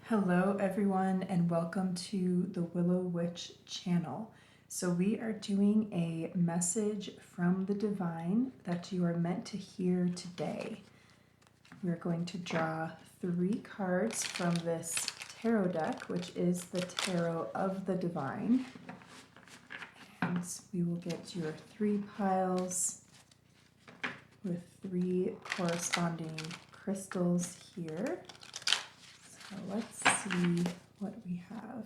Hello everyone and welcome to the Willow Witch channel. So we are doing a message from the divine that you are meant to hear today. We're going to draw 3 cards from this tarot deck, which is the Tarot of the Divine. And we will get your 3 piles with 3 corresponding crystals here. So let's see what we have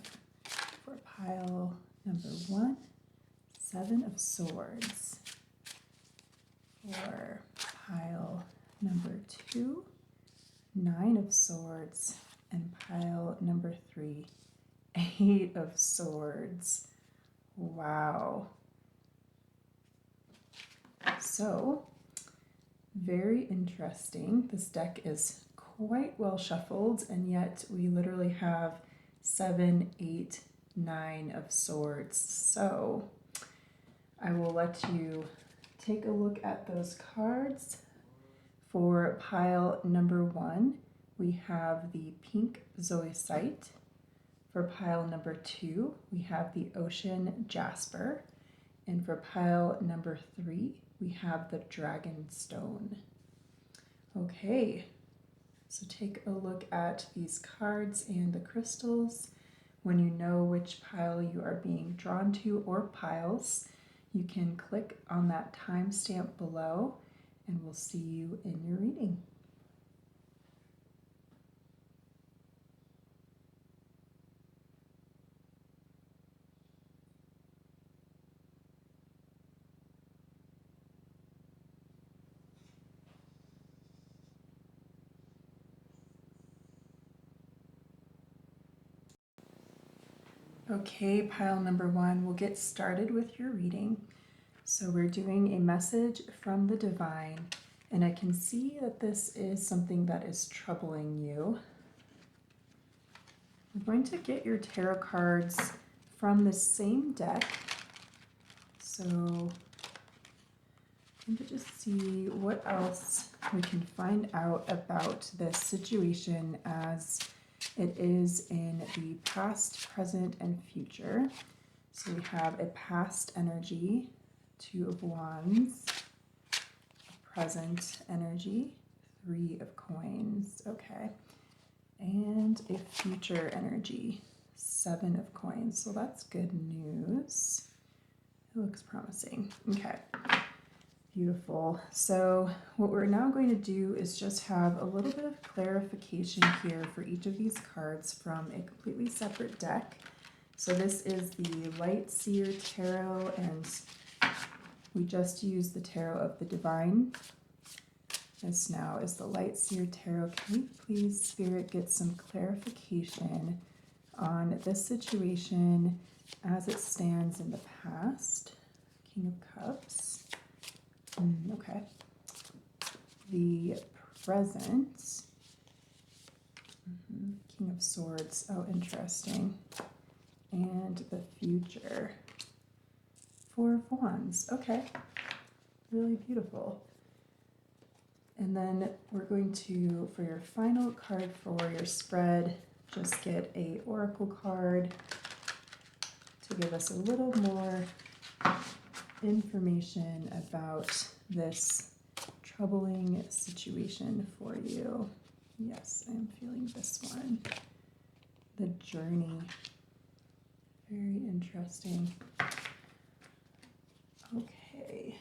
for pile number 1, 7 of Swords. For pile number 2, 9 of Swords. And pile number 3, 8 of Swords. Wow. So, very interesting. This deck is quite well shuffled, and yet we literally have 7, 8, 9 of Swords. So I will let you take a look at those cards. For pile number 1, we have the pink Zoisite. For pile number 2, we have the ocean Jasper. And for pile number 3, we have the dragon stone. Okay. So take a look at these cards and the crystals. When you know which pile you are being drawn to or piles, you can click on that timestamp below and we'll see you in your reading. Okay, pile number 1, we'll get started with your reading. So we're doing a message from the divine, and I can see that this is something that is troubling you. We're going to get your tarot cards from the same deck. So I'm going to just see what else we can find out about this situation as it is in the past, present, and future. So we have a past energy, 2 of Wands, a present energy, 3 of Coins, okay, and a future energy, 7 of Coins. So that's good news. It looks promising. Okay. Beautiful. So what we're now going to do is just have a little bit of clarification here for each of these cards from a completely separate deck. So this is the Light Seer Tarot, and we just used the Tarot of the Divine. This now is the Light Seer Tarot. Can we please, Spirit, get some clarification on this situation as it stands in the past? King of Cups. Okay. The present. King of Swords. Oh, interesting. And the future. 4 of Wands. Okay. Really beautiful. And then we're going to, for your final card for your spread, just get a oracle card to give us a little more information about this troubling situation for you. Yes, I'm feeling this one. The journey. Very interesting. Okay.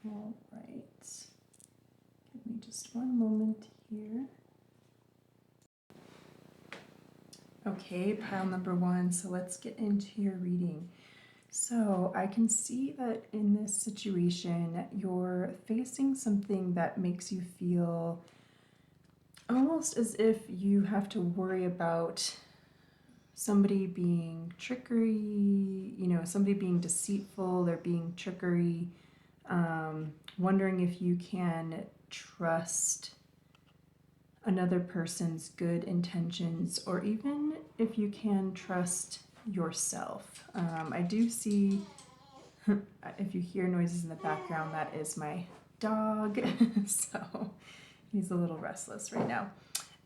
All right. Give me just one moment here. Okay, pile number 1, so let's get into your reading. So I can see that in this situation, you're facing something that makes you feel almost as if you have to worry about somebody being trickery, somebody being deceitful, they're being trickery, wondering if you can trust another person's good intentions, or even if you can trust yourself. I do see If you hear noises in the background, that is my dog. So he's a little restless right now.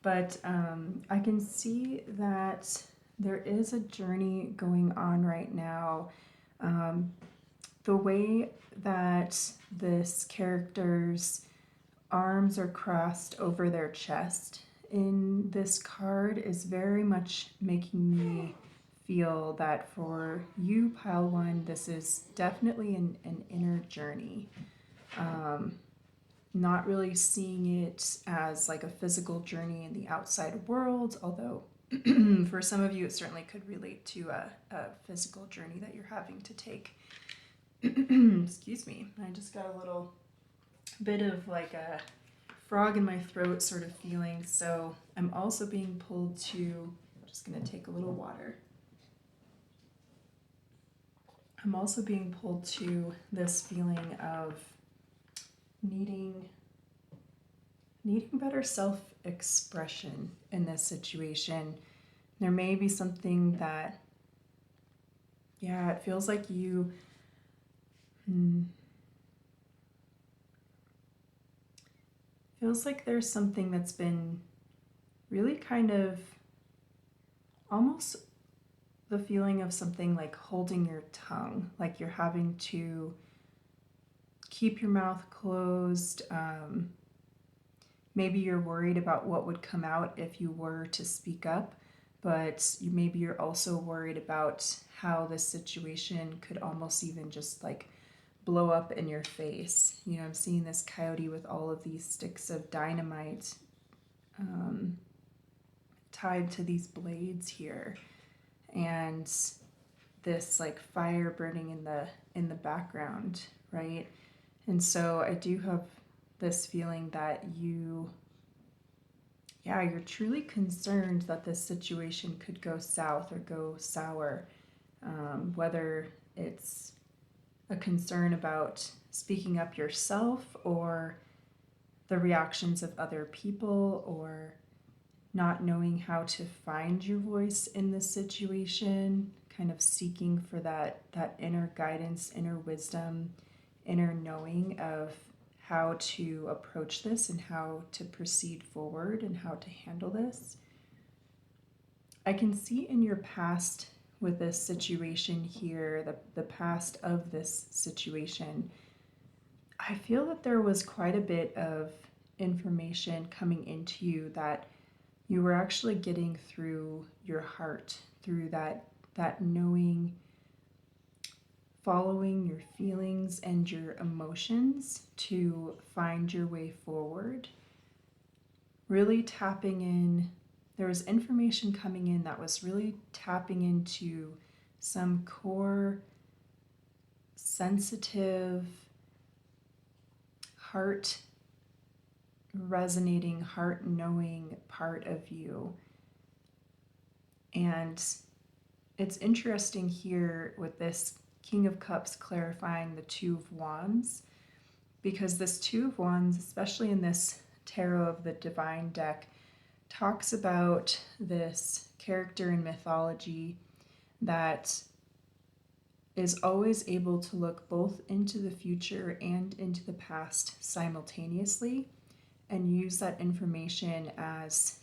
But I can see that there is a journey going on right now. The way that this character's arms are crossed over their chest in this card is very much making me feel that for you, Pile 1, this is definitely an inner journey. Not really seeing it as like a physical journey in the outside world, although for some of you it certainly could relate to a physical journey that you're having to take. Excuse me, I just got a little bit of like a frog in my throat sort of feeling, so I'm also being pulled to, I'm just going to take a little water. I'm also being pulled to this feeling of needing better self-expression in this situation. There may be something that, yeah, it feels like you feels like there's something that's been really kind of almost the feeling of something like holding your tongue, like you're having to keep your mouth closed. Maybe you're worried about what would come out if you were to speak up, but maybe you're also worried about how this situation could almost even just like blow up in your face. You know, I'm seeing this coyote with all of these sticks of dynamite tied to these blades here, and this like fire burning in the background, right? And so I do have this feeling that you're truly concerned that this situation could go south or go sour, whether it's a concern about speaking up yourself or the reactions of other people, or not knowing how to find your voice in this situation, kind of seeking for that inner guidance, inner wisdom, inner knowing of how to approach this and how to proceed forward and how to handle this. I can see in your past with this situation here, the past of this situation, I feel that there was quite a bit of information coming into you that you were actually getting through your heart, through that knowing, following your feelings and your emotions to find your way forward. Really tapping in, there was information coming in that was really tapping into some core, sensitive, heart resonating, heart knowing part of you. And it's interesting here with this King of Cups clarifying the Two of Wands, because this Two of Wands, especially in this Tarot of the Divine deck, talks about this character in mythology that is always able to look both into the future and into the past simultaneously, and use that information as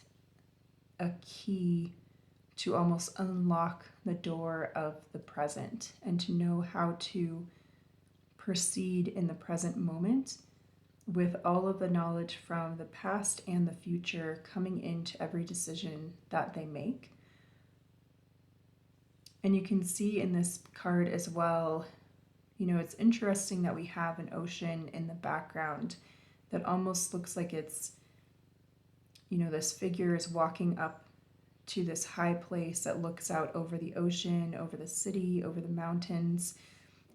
a key to almost unlock the door of the present and to know how to proceed in the present moment with all of the knowledge from the past and the future coming into every decision that they make. And you can see in this card as well, you know, it's interesting that we have an ocean in the background that almost looks like it's, you know, this figure is walking up to this high place that looks out over the ocean, over the city, over the mountains.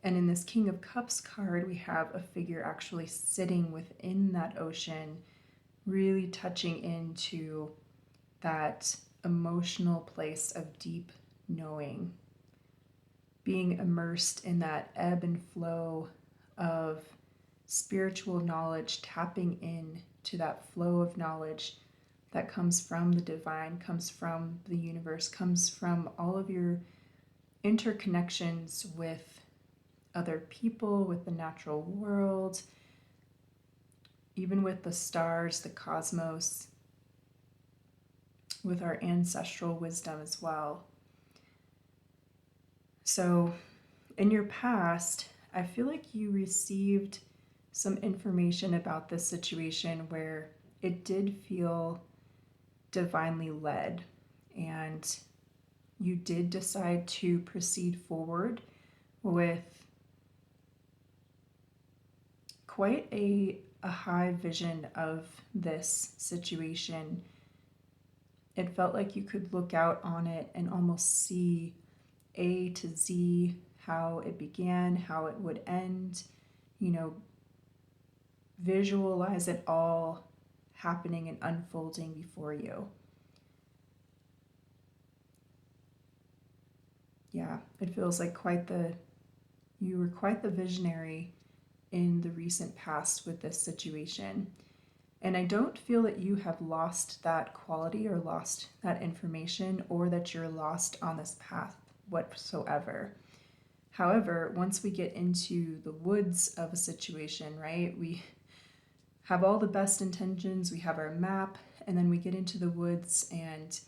And in this King of Cups card, we have a figure actually sitting within that ocean, really touching into that emotional place of deep knowing, being immersed in that ebb and flow of spiritual knowledge, tapping in to that flow of knowledge that comes from the divine, comes from the universe, comes from all of your interconnections with other people, with the natural world, even with the stars, the cosmos, with our ancestral wisdom as well. So in your past, I feel like you received some information about this situation where it did feel divinely led, and you did decide to proceed forward with quite a high vision of this situation. It felt like you could look out on it and almost see A to Z, how it began, how it would end, visualize it all happening and unfolding before you. Yeah, it feels like you were quite the visionary in the recent past with this situation. And I don't feel that you have lost that quality or lost that information, or that you're lost on this path whatsoever. However, once we get into the woods of a situation, right, we have all the best intentions, we have our map, and then we get into the woods and,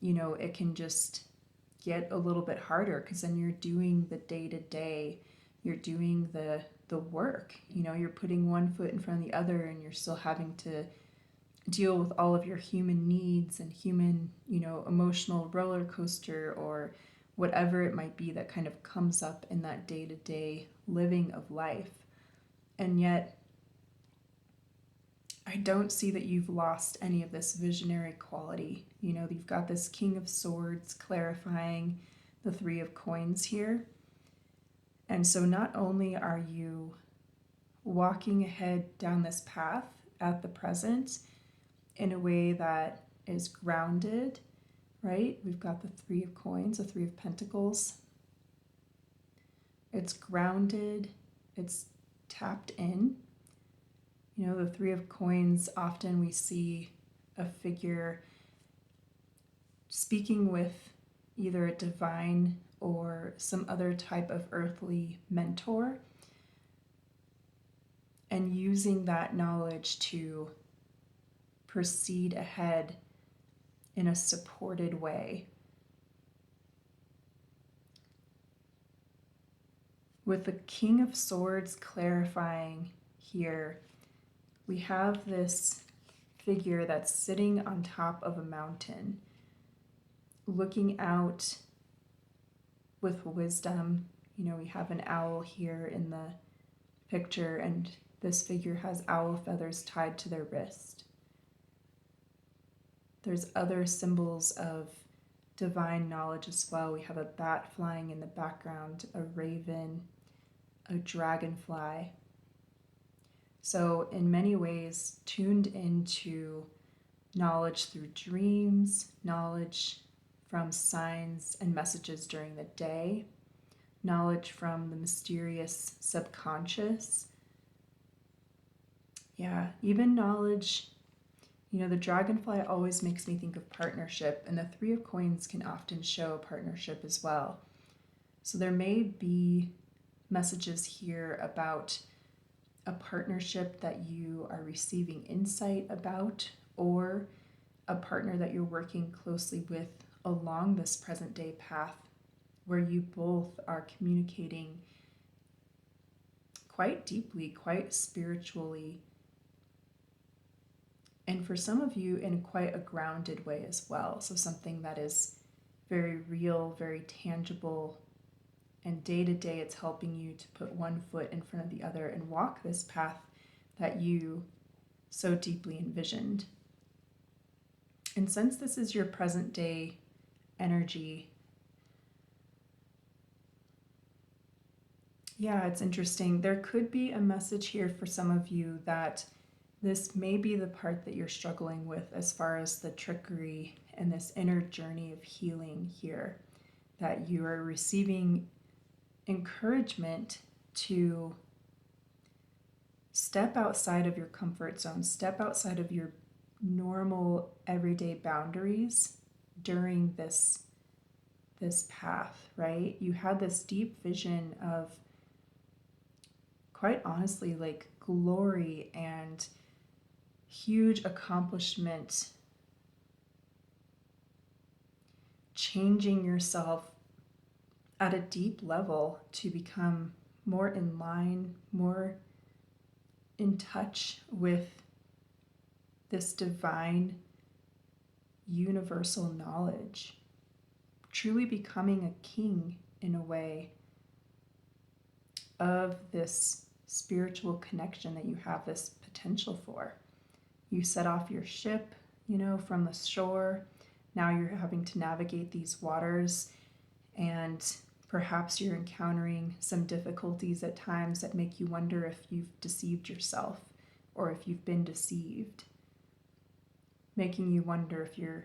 it can just get a little bit harder, because then you're doing the day-to-day, you're doing the work, you're putting one foot in front of the other, and you're still having to deal with all of your human needs and human, emotional roller coaster, or whatever it might be that kind of comes up in that day-to-day living of life. And yet, I don't see that you've lost any of this visionary quality. You've got this King of Swords clarifying the Three of Coins here. And so not only are you walking ahead down this path at the present in a way that is grounded, right? We've got the Three of Coins, the Three of Pentacles. It's grounded, it's tapped in. The Three of Coins, often we see a figure speaking with either a divine or some other type of earthly mentor, and using that knowledge to proceed ahead in a supported way. With the King of Swords clarifying here, we have this figure that's sitting on top of a mountain, looking out with wisdom. We have an owl here in the picture, and this figure has owl feathers tied to their wrist. There's other symbols of divine knowledge as well. We have a bat flying in the background, a raven, a dragonfly. So in many ways, tuned into knowledge through dreams, knowledge from signs and messages during the day, knowledge from the mysterious subconscious. Yeah, even knowledge, the dragonfly always makes me think of partnership, and the Three of Coins can often show partnership as well. So there may be messages here about a partnership that you are receiving insight about, or a partner that you're working closely with along this present day path, where you both are communicating quite deeply, quite spiritually, and for some of you in quite a grounded way as well. So something that is very real, very tangible, and day to day it's helping you to put one foot in front of the other and walk this path that you so deeply envisioned. And since this is your present day energy, yeah, it's interesting. There could be a message here for some of you that this may be the part that you're struggling with as far as the trickery and this inner journey of healing here, that you are receiving encouragement to step outside of your comfort zone, step outside of your normal everyday boundaries during this path, right? You had this deep vision of quite honestly, like glory and huge accomplishment, changing yourself at a deep level to become more in line, more in touch with this divine universal knowledge, truly becoming a king in a way of this spiritual connection that you have this potential for. You set off your ship, from the shore. Now you're having to navigate these waters, and perhaps you're encountering some difficulties at times that make you wonder if you've deceived yourself or if you've been deceived, making you wonder if you're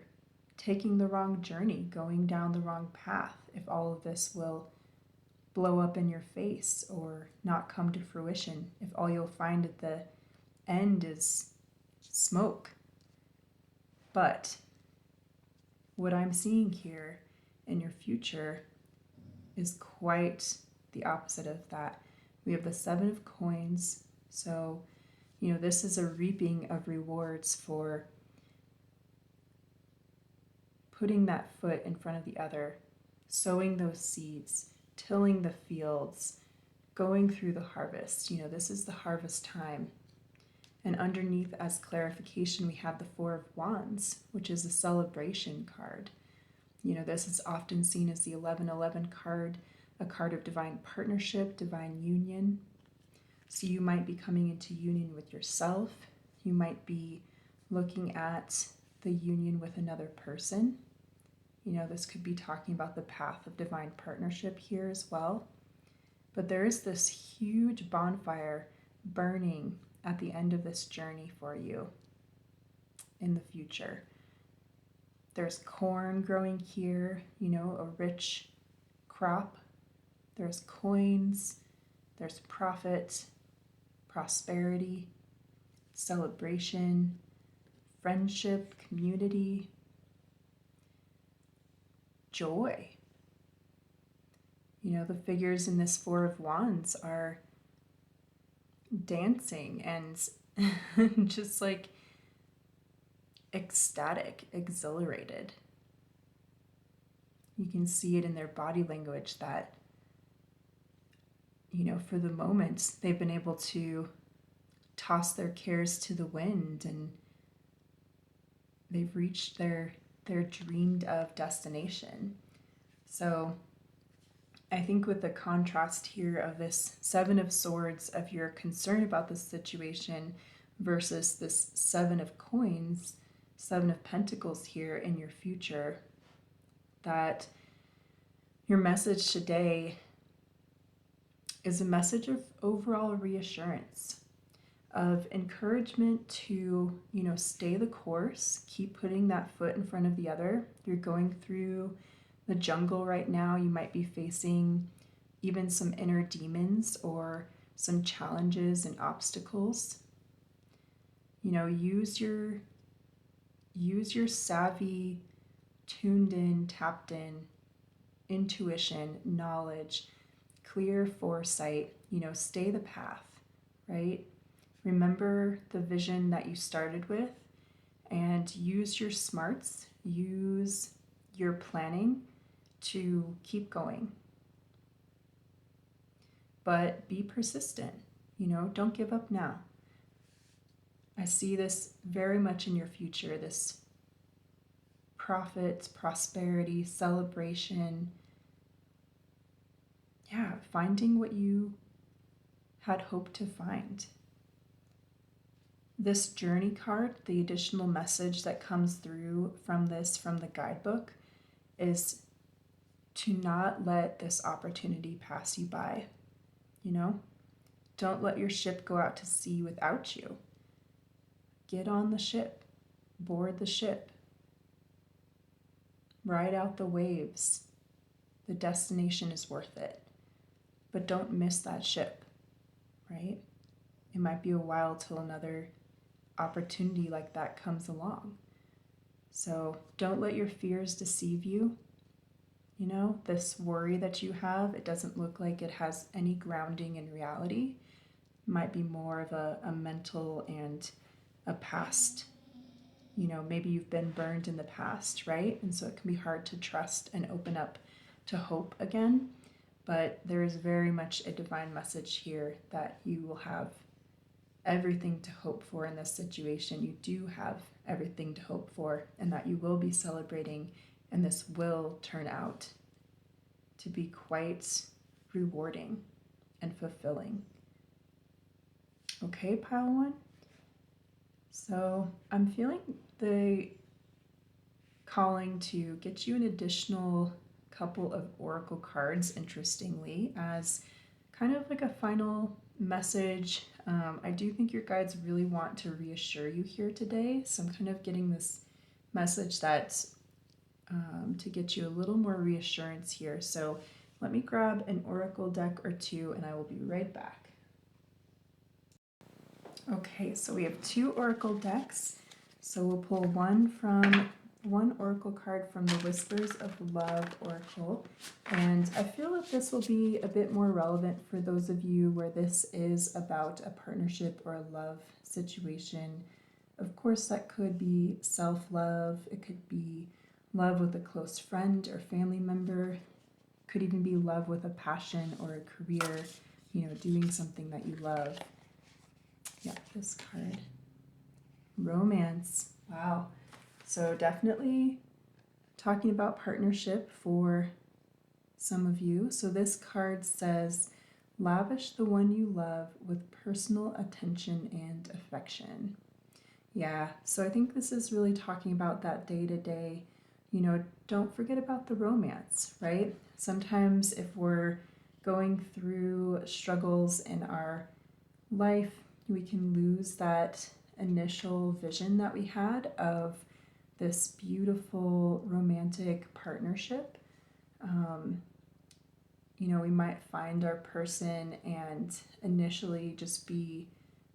taking the wrong journey, going down the wrong path, if all of this will blow up in your face or not come to fruition, if all you'll find at the end is smoke. But what I'm seeing here in your future is quite the opposite of that. We have the 7 of coins. So, this is a reaping of rewards for putting that foot in front of the other, sowing those seeds, tilling the fields, going through the harvest. This is the harvest time. And underneath, as clarification, we have the 4 of Wands, which is a celebration card. This is often seen as the 1111 card, a card of divine partnership, divine union. So you might be coming into union with yourself. You might be looking at the union with another person. This could be talking about the path of divine partnership here as well. But there is this huge bonfire burning at the end of this journey for you in the future. There's corn growing here, a rich crop. There's coins, there's profit, prosperity, celebration, friendship, community, joy. The figures in this 4 of Wands are dancing and just like ecstatic, exhilarated. You can see it in their body language that, for the moment, they've been able to toss their cares to the wind and they've reached their dreamed of destination. So I think with the contrast here of this 7 of Swords, of your concern about this situation, versus this 7 of Coins, 7 of Pentacles here in your future, that your message today is a message of overall reassurance, of encouragement to, stay the course, keep putting that foot in front of the other. You're going through the jungle right now. You might be facing even some inner demons or some challenges and obstacles. Use your savvy, tuned in, tapped in intuition, knowledge, clear foresight, stay the path, right? Remember the vision that you started with and use your smarts, use your planning to keep going. But be persistent, don't give up now. I see this very much in your future, this profit, prosperity, celebration. Yeah, finding what you had hoped to find. This journey card, the additional message that comes through from the guidebook, is to not let this opportunity pass you by. Don't let your ship go out to sea without you. Get on the ship, board the ship, ride out the waves. The destination is worth it. But don't miss that ship, right? It might be a while till another opportunity like that comes along. So don't let your fears deceive you. This worry that you have, it doesn't look like it has any grounding in reality. might be more of a mental and a past. You know, maybe you've been burned in the past, right? And so it can be hard to trust and open up to hope again. But there is very much a divine message here that you will have everything to hope for in this situation. You do have everything to hope for, and that you will be celebrating, and this will turn out to be quite rewarding and fulfilling. Okay, pile one. So I'm feeling the calling to get you an additional couple of oracle cards, interestingly, as kind of like a final message. I do think your guides really want to reassure you here today. So I'm kind of getting this message that to get you a little more reassurance here. So let me grab an oracle deck or two and I will be right back. Okay, so we have 2 oracle decks. So we'll pull one oracle card from the Whispers of Love oracle, and I feel that this will be a bit more relevant for those of you where this is about a partnership or a love situation. Of course, that could be self-love, it could be love with a close friend or family member, could even be love with a passion or a career, you know, doing something that you love. Yeah, this card. Romance. Wow. So definitely talking about partnership for some of you. So this card says, lavish the one you love with personal attention and affection. Yeah, so I think this is really talking about that day-to-day, you know, don't forget about the romance, right? Sometimes if we're going through struggles in our life, we can lose that initial vision that we had of this beautiful romantic partnership. You know, we might find our person and initially just be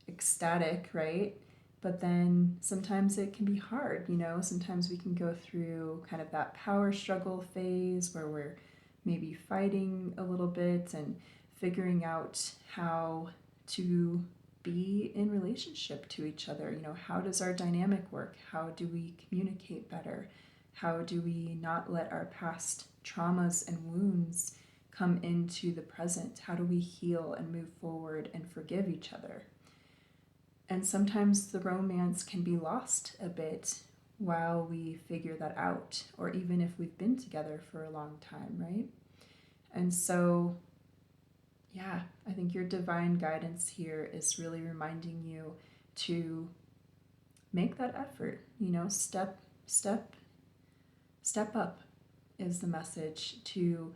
ecstatic, right? But then sometimes it can be hard, you know, sometimes we can go through kind of that power struggle phase where we're maybe fighting a little bit and figuring out how to be in relationship to each other. You know, how does our dynamic work? How do we communicate better? How do we not let our past traumas and wounds come into the present? How do we heal and move forward and forgive each other? And sometimes the romance can be lost a bit while we figure that out, or even if we've been together for a long time, right? And so yeah, I think your divine guidance here is really reminding you to make that effort, you know, step up is the message, to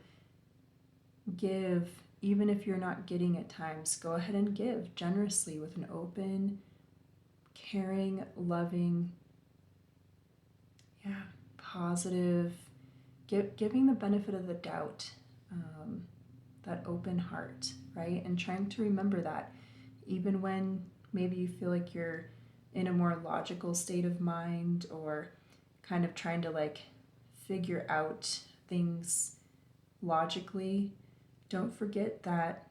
give, even if you're not getting at times, go ahead and give generously with an open, caring, loving, positive, giving the benefit of the doubt, that open heart, right? And trying to remember that even when maybe you feel like you're in a more logical state of mind or kind of trying to like figure out things logically, don't forget that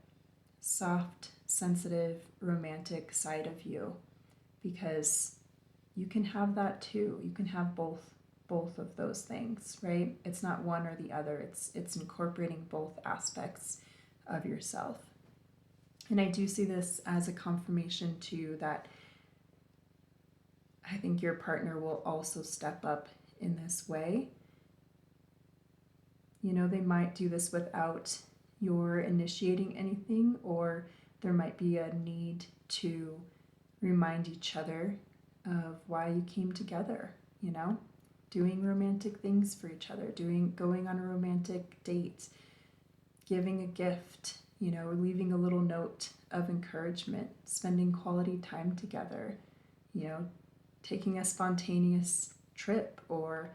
soft, sensitive, romantic side of you, because you can have that too. You can have both of those things, right? It's not one or the other. It's incorporating both aspects of yourself. And I do see this as a confirmation too that I think your partner will also step up in this way. You know, they might do this without your initiating anything, or there might be a need to remind each other of why you came together, you know? Doing romantic things for each other, going on a romantic date, giving a gift, you know, leaving a little note of encouragement, spending quality time together, you know, taking a spontaneous trip or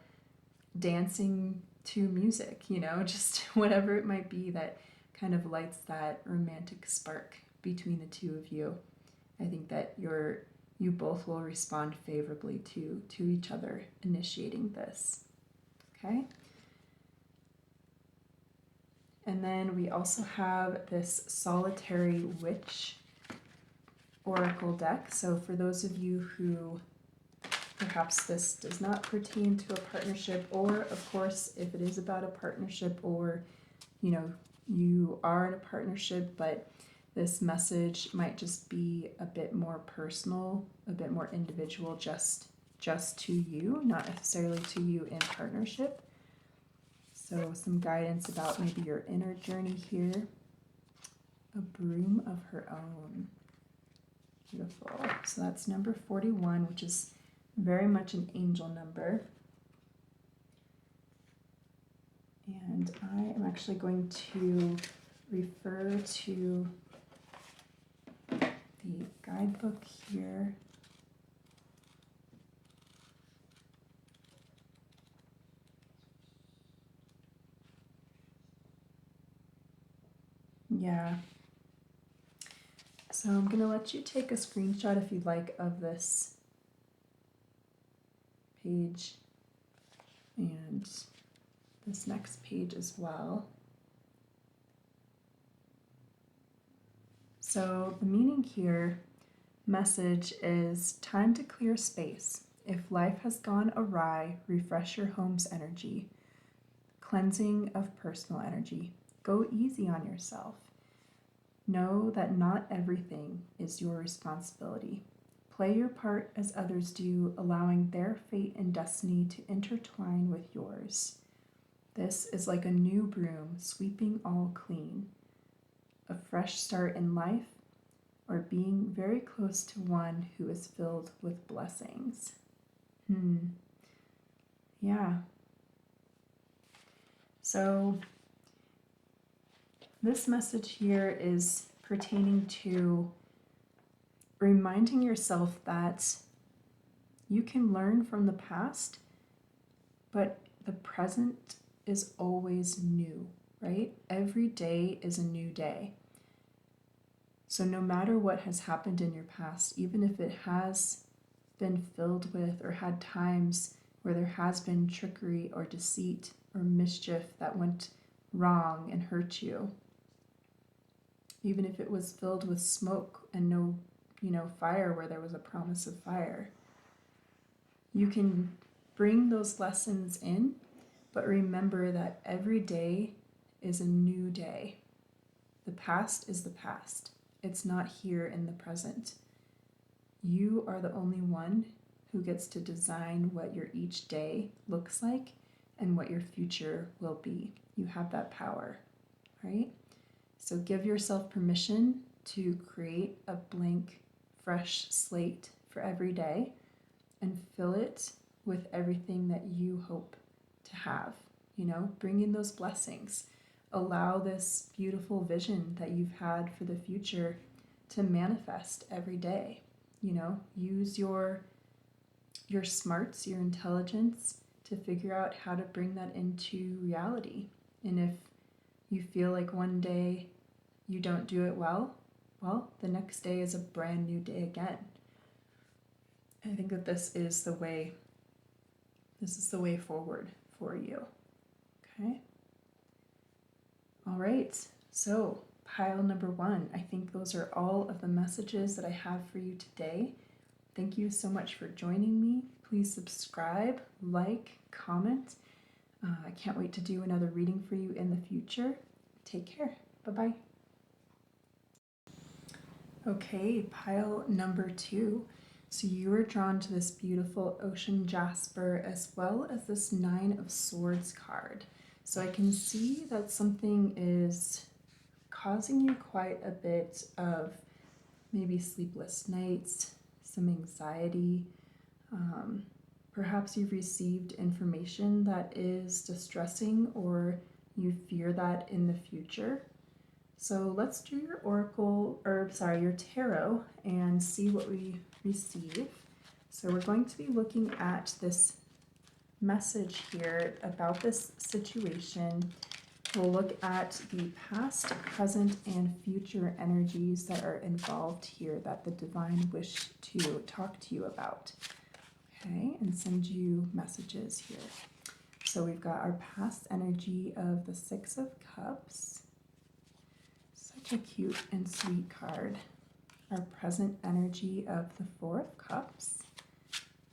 dancing to music, you know, just whatever it might be that kind of lights that romantic spark between the two of you. I think that you both will respond favorably to each other initiating this, okay? And then we also have this solitary witch oracle deck. So for those of you who perhaps this does not pertain to a partnership, or of course, if it is about a partnership, or you are in a partnership, but this message might just be a bit more personal, a bit more individual, just to you, not necessarily to you in partnership. So some guidance about maybe your inner journey here. A broom of her own. Beautiful. So that's number 41, which is very much an angel number. And I am actually going to refer to the guidebook here. Yeah. So I'm going to let you take a screenshot if you'd like of this page and this next page as well. So the meaning here, message is time to clear space. If life has gone awry, refresh your home's energy. Cleansing of personal energy. Go easy on yourself. Know that not everything is your responsibility. Play your part as others do, allowing their fate and destiny to intertwine with yours. This is like a new broom sweeping all clean. A fresh start in life, or being very close to one who is filled with blessings. Yeah. So this message here is pertaining to reminding yourself that you can learn from the past, but the present is always new, right? Every day is a new day. So no matter what has happened in your past, even if it has been filled with or had times where there has been trickery or deceit or mischief that went wrong and hurt you, even if it was filled with smoke and no, fire where there was a promise of fire, you can bring those lessons in, but remember that every day is a new day. The past is the past. It's not here in the present. You are the only one who gets to design what your each day looks like and what your future will be. You have that power, right? So give yourself permission to create a blank, fresh slate for every day and fill it with everything that you hope to have. Bring in those blessings. Allow this beautiful vision that you've had for the future to manifest every day. Use your smarts, your intelligence to figure out how to bring that into reality. And if you feel like one day you don't do it well, the next day is a brand new day again. I think that this is the way forward for you. Okay? All right, so pile number 1. I think those are all of the messages that I have for you today. Thank you so much for joining me. Please subscribe, like, comment. I can't wait to do another reading for you in the future. Take care. Bye-bye. Okay, pile number 2. So you were drawn to this beautiful ocean jasper as well as this 9 of Swords card. So I can see that something is causing you quite a bit of maybe sleepless nights, some anxiety. Perhaps you've received information that is distressing or you fear that in the future. So let's do your your tarot and see what we receive. So we're going to be looking at this message here about this situation. We'll look at the past, present, and future energies that are involved here that the divine wish to talk to you about. Okay, and send you messages here. So we've got our past energy of the 6 of Cups. Such a cute and sweet card. our present energy of the Four of Cups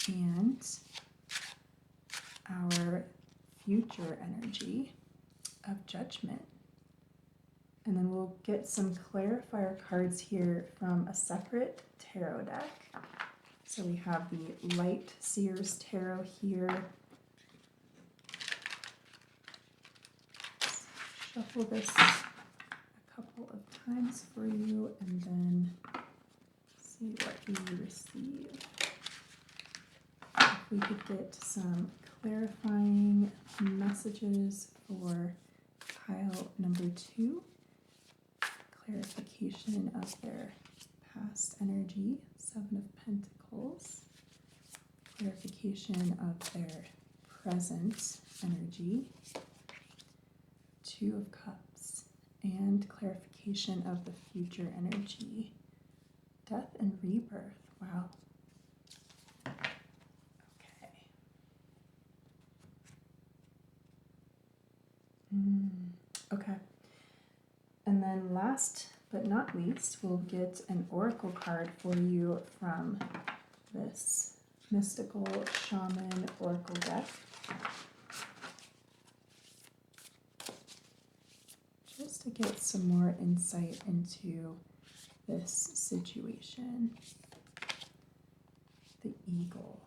and our future energy of Judgment. And then we'll get some clarifier cards here from a separate tarot deck. So we have the Light Seer's Tarot here. Shuffle this a couple of times for you and then see what we receive. If we could get some clarifying messages for pile number 2. Clarification of their past energy, 7 of Pentacles. Clarification of their present energy, 2 of Cups. And clarification of the future energy, Death and Rebirth. Wow. Okay. Okay. And then last but not least, we'll get an oracle card for you from this Mystical Shaman oracle deck. Just to get some more insight into this situation. The Eagle.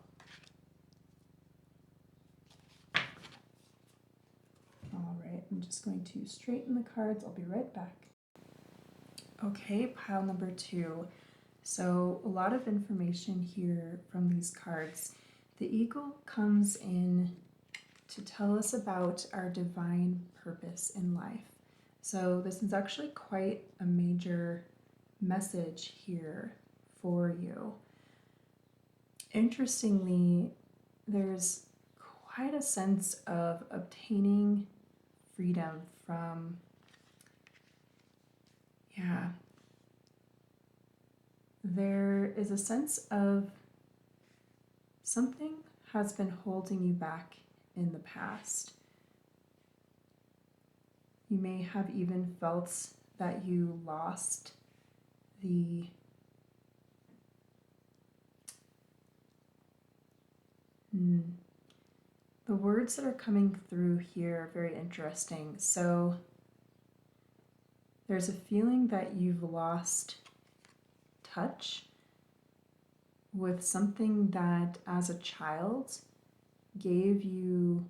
All right, I'm just going to straighten the cards. I'll be right back. Okay, pile number 2. So a lot of information here from these cards. The Eagle comes in to tell us about our divine purpose in life. So this is actually quite a major message here for you. Interestingly, there's quite a sense of obtaining freedom from, there is a sense of something has been holding you back in the past. You may have even felt that you lost the words that are coming through here are very interesting. So there's a feeling that you've lost touch with something that as a child gave you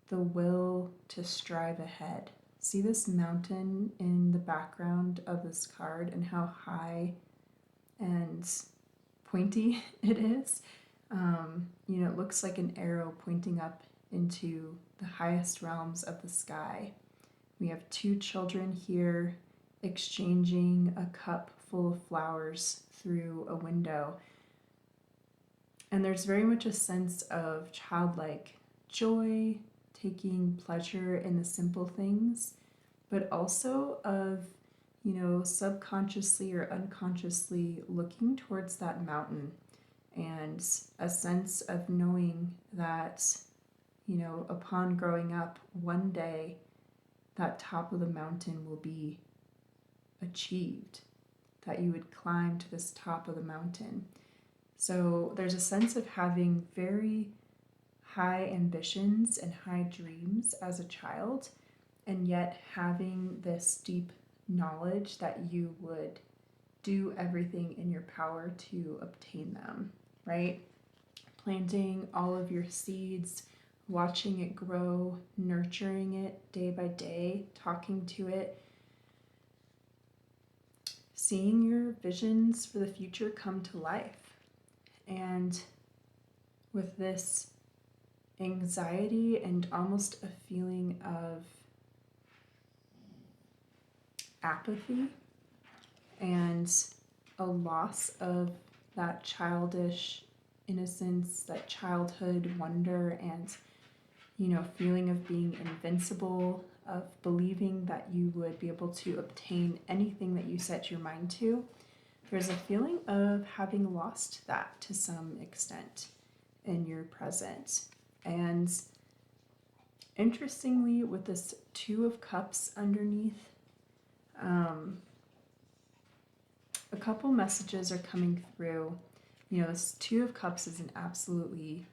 the will to strive ahead. See this mountain in the background of this card and how high and pointy it is? It looks like an arrow pointing up into the highest realms of the sky. We have 2 children here exchanging a cup full of flowers through a window. And there's very much a sense of childlike joy, taking pleasure in the simple things, but also of, subconsciously or unconsciously looking towards that mountain and a sense of knowing that, upon growing up, one day that top of the mountain will be achieved, that you would climb to this top of the mountain. So there's a sense of having very high ambitions and high dreams as a child, and yet having this deep knowledge that you would do everything in your power to obtain them, right? Planting all of your seeds, watching it grow, nurturing it day by day, talking to it, seeing your visions for the future come to life. And with this anxiety and almost a feeling of apathy and a loss of that childish innocence, that childhood wonder, and feeling of being invincible, of believing that you would be able to obtain anything that you set your mind to. There's a feeling of having lost that to some extent in your present. And interestingly, with this 2 of Cups underneath, a couple messages are coming through. You know, this Two of Cups is an absolutely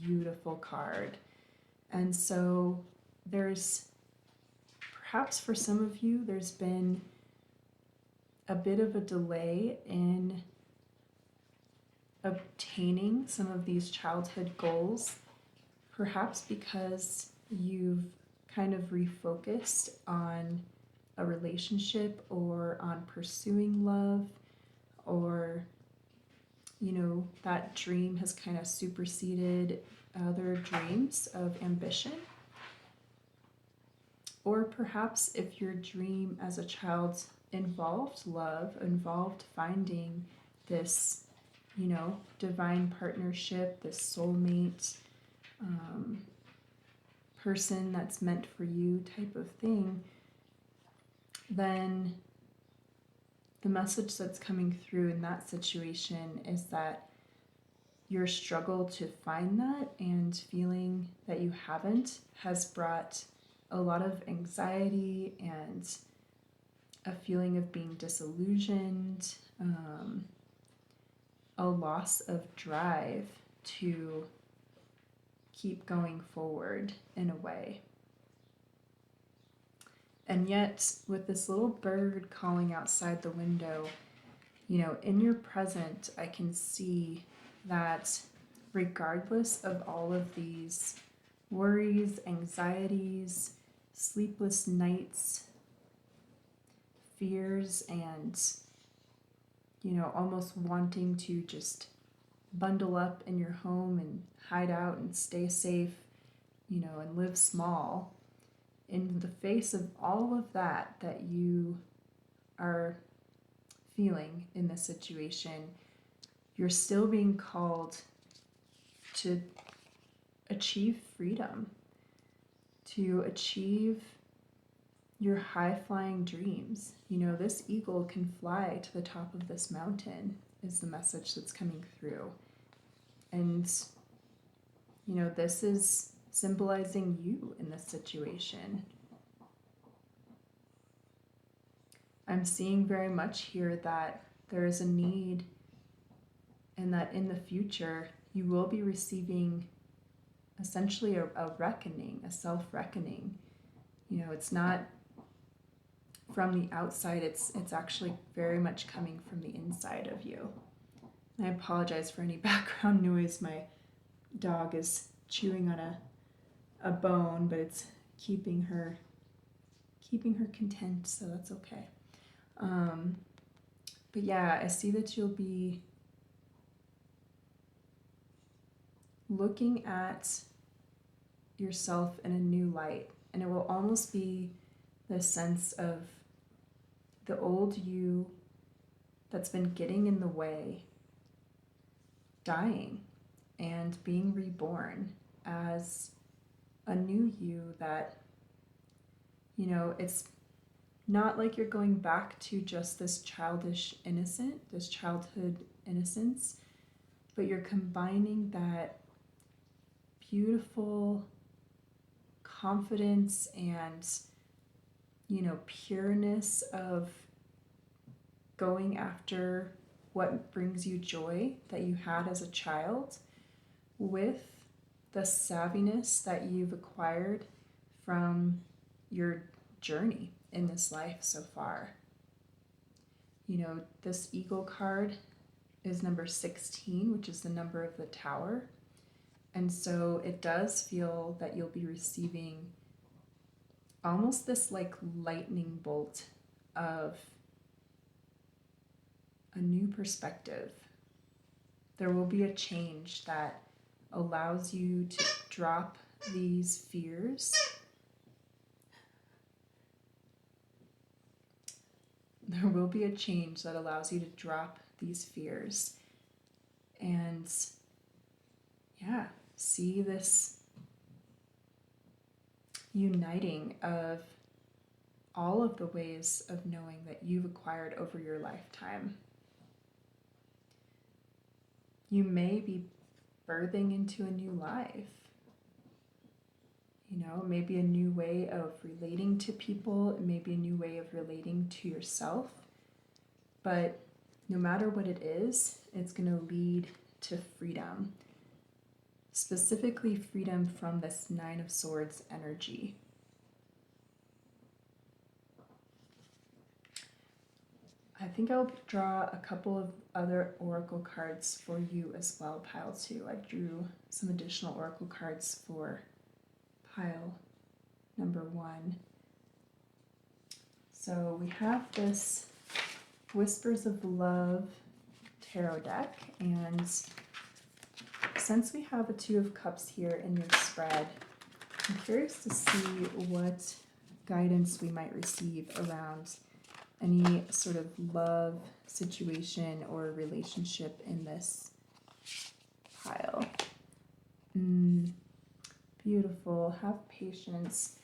beautiful card. And so there's, perhaps for some of you, there's been a bit of a delay in obtaining some of these childhood goals, perhaps because you've kind of refocused on a relationship or on pursuing love, or, you know, that dream has kind of superseded other dreams of ambition. Or perhaps if your dream as a child involved love, involved finding this, you know, divine partnership, this soulmate, person that's meant for you type of thing, then the message that's coming through in that situation is that your struggle to find that and feeling that you haven't has brought a lot of anxiety and a feeling of being disillusioned, a loss of drive to keep going forward in a way. And yet, with this little bird calling outside the window, you know, in your present, I can see that regardless of all of these worries, anxieties, sleepless nights, fears, and, you know, almost wanting to just bundle up in your home and hide out and stay safe, you know, and live small, in the face of all of that you are feeling in this situation, you're still being called to achieve freedom, to achieve your high-flying dreams. You know, this eagle can fly to the top of this mountain, is the message that's coming through. And, you know, this is symbolizing you in this situation. I'm seeing very much here that there is a need, and that in the future you will be receiving essentially a reckoning, a self-reckoning. You know, it's not from the outside, it's actually very much coming from the inside of you. And I apologize for any background noise. My dog is chewing on a bone, but it's keeping her content, so that's okay. But yeah, I see that you'll be looking at yourself in a new light, and it will almost be the sense of the old you that's been getting in the way dying and being reborn as a new you that, you know, it's not like you're going back to just this childish this childhood innocence, but you're combining that beautiful confidence and, you know, pureness of going after what brings you joy that you had as a child with the savviness that you've acquired from your journey in this life so far. You know, this eagle card is number 16, which is the number of the tower. And so it does feel that you'll be receiving almost this like lightning bolt of a new perspective. There will be a change that allows you to drop these fears. There will be a change that allows you to drop these fears and, yeah, see this uniting of all of the ways of knowing that you've acquired over your lifetime. You may be birthing into a new life. You know, maybe a new way of relating to people, maybe a new way of relating to yourself. But no matter what it is, it's going to lead to freedom. Specifically, freedom from this Nine of Swords energy. I think I'll draw a couple of other oracle cards for you as well, pile 2. I drew some additional oracle cards for pile number 1. So we have this Whispers of Love tarot deck, and since we have a Two of Cups here in your spread, I'm curious to see what guidance we might receive around any sort of love situation or relationship in this pile. Beautiful. Have patience.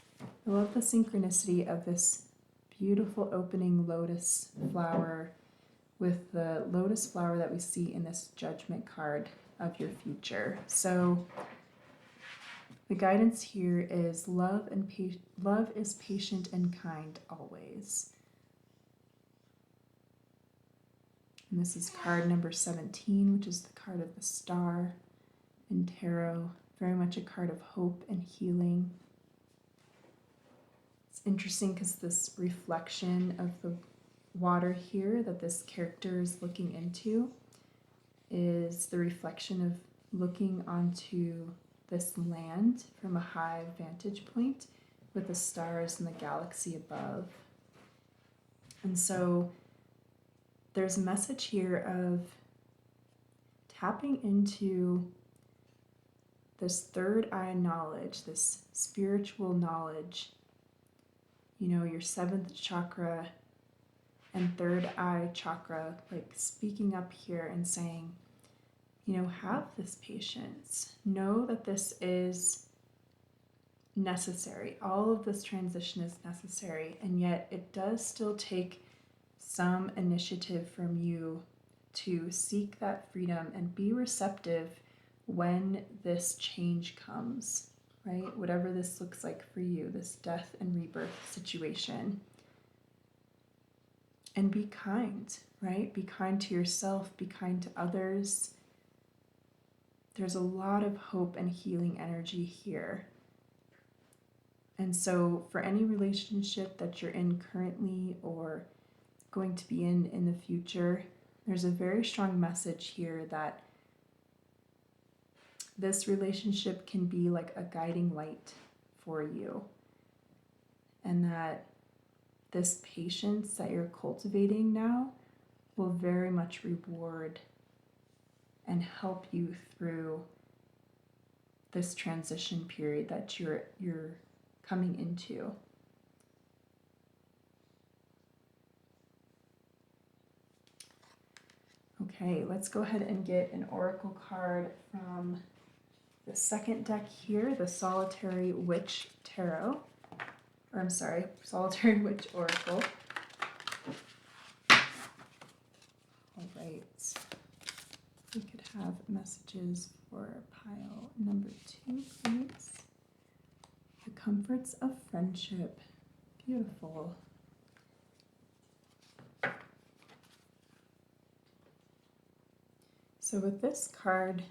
I love the synchronicity of this beautiful opening lotus flower with the lotus flower that we see in this Judgment card of your future. So the guidance here is love is patient and kind always. And this is card number 17, which is the card of the star in tarot. Very much a card of hope and healing. It's interesting because this reflection of the water here that this character is looking into is the reflection of looking onto this land from a high vantage point with the stars and the galaxy above. And so there's a message here of tapping into this third eye knowledge, this spiritual knowledge, you know, your 7th chakra and third eye chakra, like speaking up here and saying, you know, have this patience. Know that this is necessary. All of this transition is necessary, and yet it does still take some initiative from you to seek that freedom and be receptive when this change comes, right? Whatever this looks like for you, this death and rebirth situation. And be kind, right? Be kind to yourself, be kind to others. There's a lot of hope and healing energy here. And so for any relationship that you're in currently or going to be in the future, there's a very strong message here that this relationship can be like a guiding light for you, and that this patience that you're cultivating now will very much reward and help you through this transition period that you're coming into. Okay, let's go ahead and get an oracle card from the second deck here, the Solitary Witch Tarot. Or I'm sorry, Solitary Witch Oracle. All right. We could have messages for pile number 2, please. The Comforts of Friendship. Beautiful. So with this card,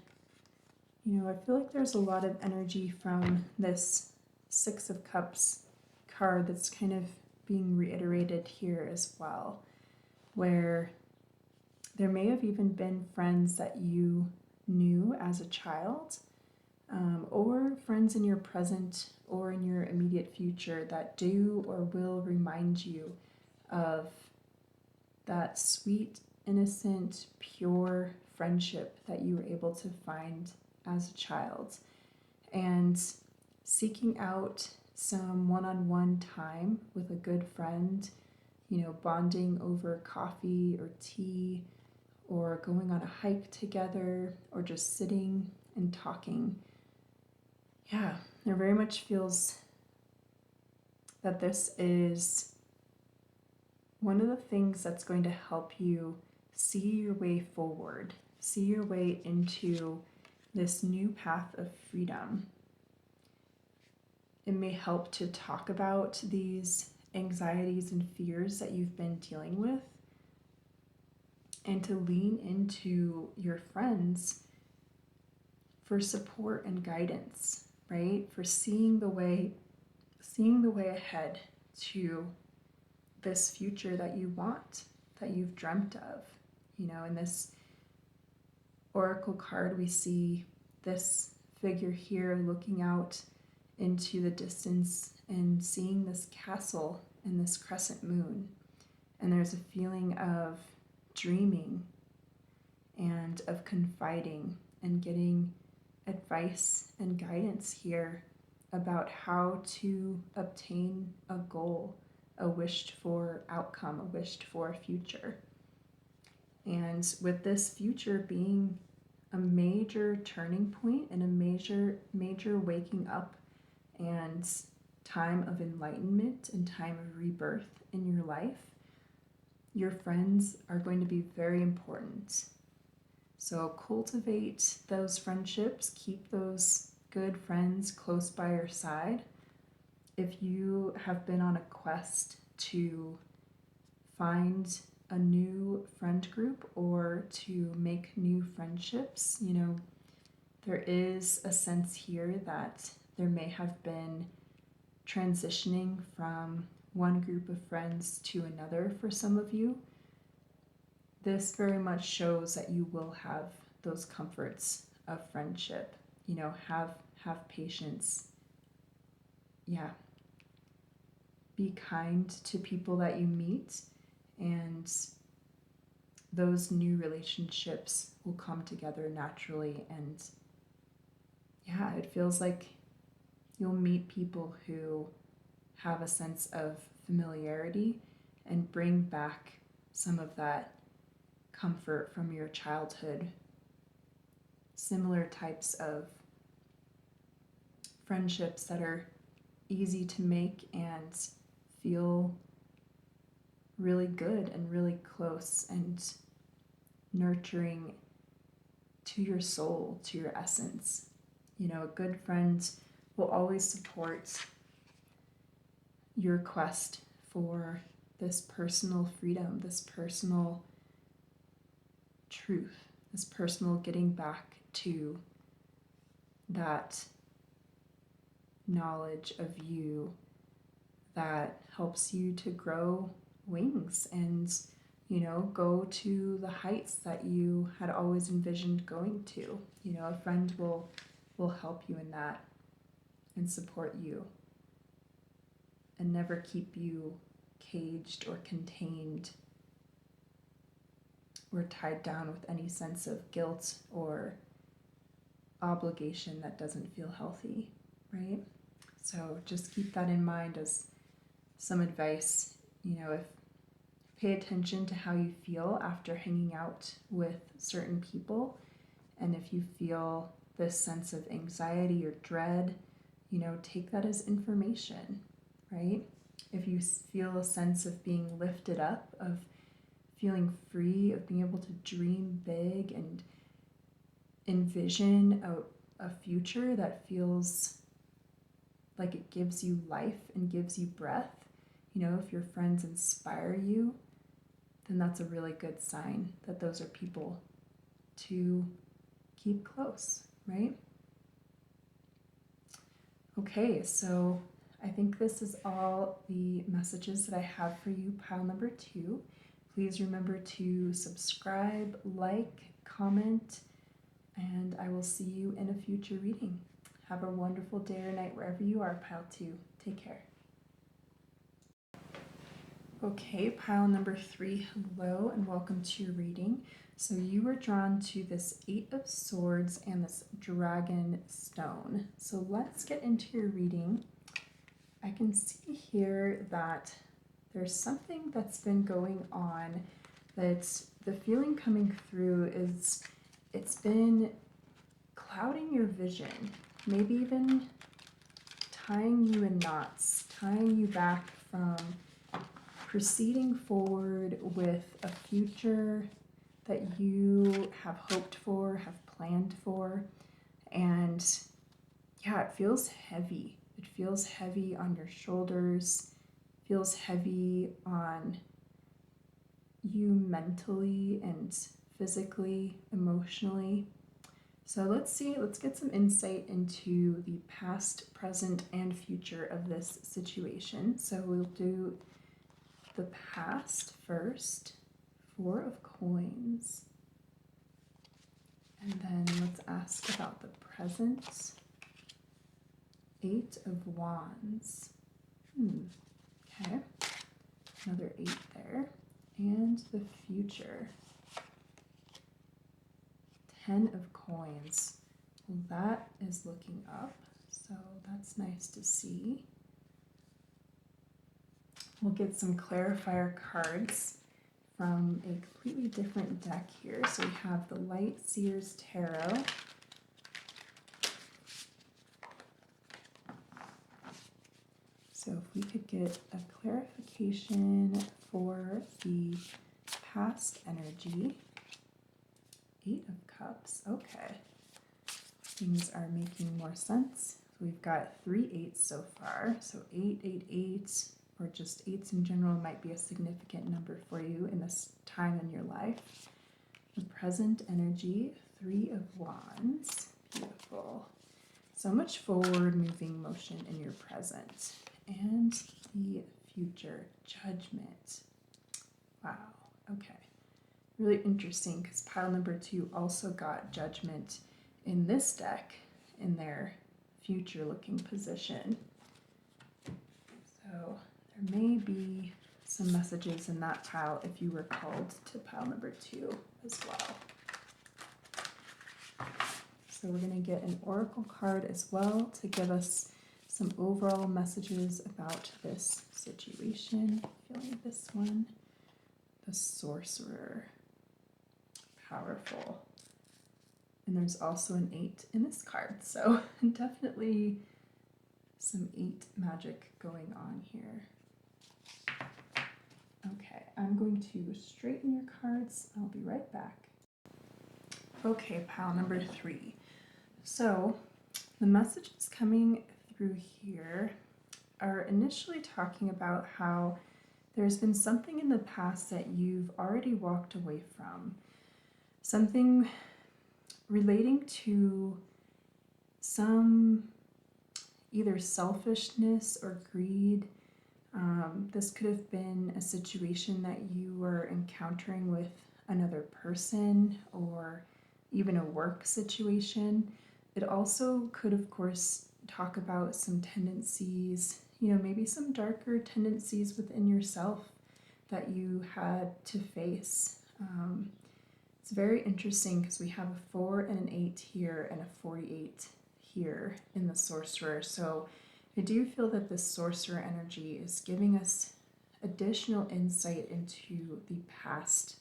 you know, I feel like there's a lot of energy from this 6 of Cups card that's kind of being reiterated here as well, where there may have even been friends that you knew as a child, or friends in your present or in your immediate future that do or will remind you of that sweet, innocent, pure friendship that you were able to find as a child. And seeking out some one-on-one time with a good friend, you know, bonding over coffee or tea, or going on a hike together, or just sitting and talking. Yeah, it very much feels that this is one of the things that's going to help you see your way forward, see your way into this new path of freedom. It may help to talk about these anxieties and fears that you've been dealing with, and to lean into your friends for support and guidance, right? For seeing the way ahead to this future that you want, that you've dreamt of. You know, in this oracle card, we see this figure here looking out into the distance and seeing this castle and this crescent moon. And there's a feeling of dreaming and of confiding and getting advice and guidance here about how to obtain a goal, a wished for outcome, a wished for future. And with this future being a major turning point and a major waking up and time of enlightenment and time of rebirth in your life, your friends are going to be very important. So cultivate those friendships, keep those good friends close by your side. If you have been on a quest to find a new friend group or to make new friendships, you know, there is a sense here that there may have been transitioning from one group of friends to another for some of you. This very much shows that you will have those comforts of friendship. You know, have patience. Yeah. Be kind to people that you meet, and those new relationships will come together naturally. And yeah, it feels like you'll meet people who have a sense of familiarity and bring back some of that comfort from your childhood. Similar types of friendships that are easy to make and feel really good and really close and nurturing to your soul, to your essence. You know, a good friend will always support your quest for this personal freedom, this personal truth, this personal getting back to that knowledge of you that helps you to grow wings and, you know, go to the heights that you had always envisioned going to. You know, a friend will help you in that and support you and never keep you caged or contained or tied down with any sense of guilt or obligation that doesn't feel healthy, right? So just keep that in mind as some advice. You know, if pay attention to how you feel after hanging out with certain people, and if you feel this sense of anxiety or dread, you know, take that as information, right? If you feel a sense of being lifted up, of feeling free, of being able to dream big and envision a future that feels like it gives you life and gives you breath, you know, if your friends inspire you, then that's a really good sign that those are people to keep close, right? Okay, so I think this is all the messages that I have for you, pile number 2. Please remember to subscribe, like, comment, and I will see you in a future reading. Have a wonderful day or night wherever you are, pile 2. Take care. Okay, pile number 3, hello and welcome to your reading. So you were drawn to this 8 of Swords and this Dragon Stone. So let's get into your reading. I can see here that there's something that's been going on, that the feeling coming through is it's been clouding your vision, maybe even tying you in knots, tying you back from proceeding forward with a future that you have hoped for, have planned for. And yeah, it feels heavy. It feels heavy on your shoulders, feels heavy on you mentally and physically, emotionally. So let's get some insight into the past, present, and future of this situation. So we'll do the past first, 4 of coins. And then let's ask about the present, 8 of wands. Okay, another 8 there. And the future, 10 of coins. Well, that is looking up, so that's nice to see. We'll get some clarifier cards from a completely different deck here. So we have the Light Seer's Tarot. So if we could get a clarification for the past energy. 8 of Cups, okay. Things are making more sense. So we've got 3 8s so far. So 8, 8, 8, or just 8s in general might be a significant number for you in this time in your life. The present energy, 3 of Wands, beautiful. So much forward moving motion in your present. And the future, Judgment. Wow, okay. Really interesting because pile number 2 also got Judgment in this deck in their future looking position. So there may be some messages in that pile if you were called to pile number 2 as well. So we're going to get an oracle card as well to give us some overall messages about this situation. Feeling this one, the Sorcerer, powerful. And there's also an 8 in this card, so definitely some 8 magic going on here. Okay, I'm going to straighten your cards. I'll be right back. Okay, pile number 3. So the messages coming through here are initially talking about how there's been something in the past that you've already walked away from. Something relating to some either selfishness or greed. This could have been a situation that you were encountering with another person or even a work situation. It also could, of course, talk about some tendencies, maybe some darker tendencies within yourself that you had to face. It's very interesting because we have a 4 and an 8 here and a 48 here in the Sorcerer. So I do feel that this Sorcerer energy is giving us additional insight into the past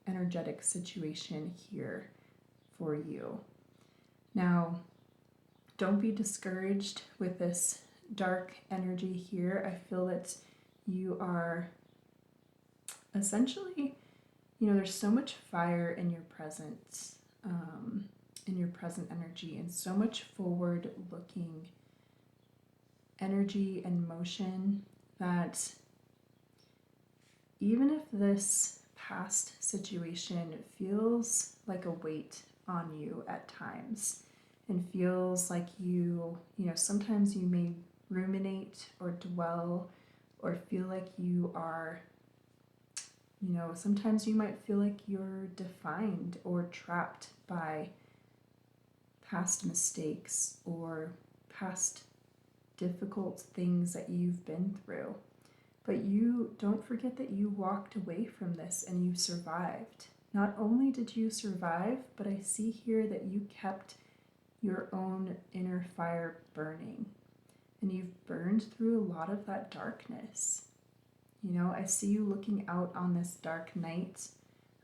energetic situation here for you. Now, don't be discouraged with this dark energy here. I feel that you are essentially, there's so much fire in your present energy, and so much forward-looking energy and motion that even if this past situation feels like a weight on you at times and feels like sometimes you may ruminate or dwell or feel like you are, sometimes you might feel like you're defined or trapped by past mistakes or past difficult things that you've been through. But you don't forget that you walked away from this and you survived. Not only did you survive, but I see here that you kept your own inner fire burning. And you've burned through a lot of that darkness. I see you looking out on this dark night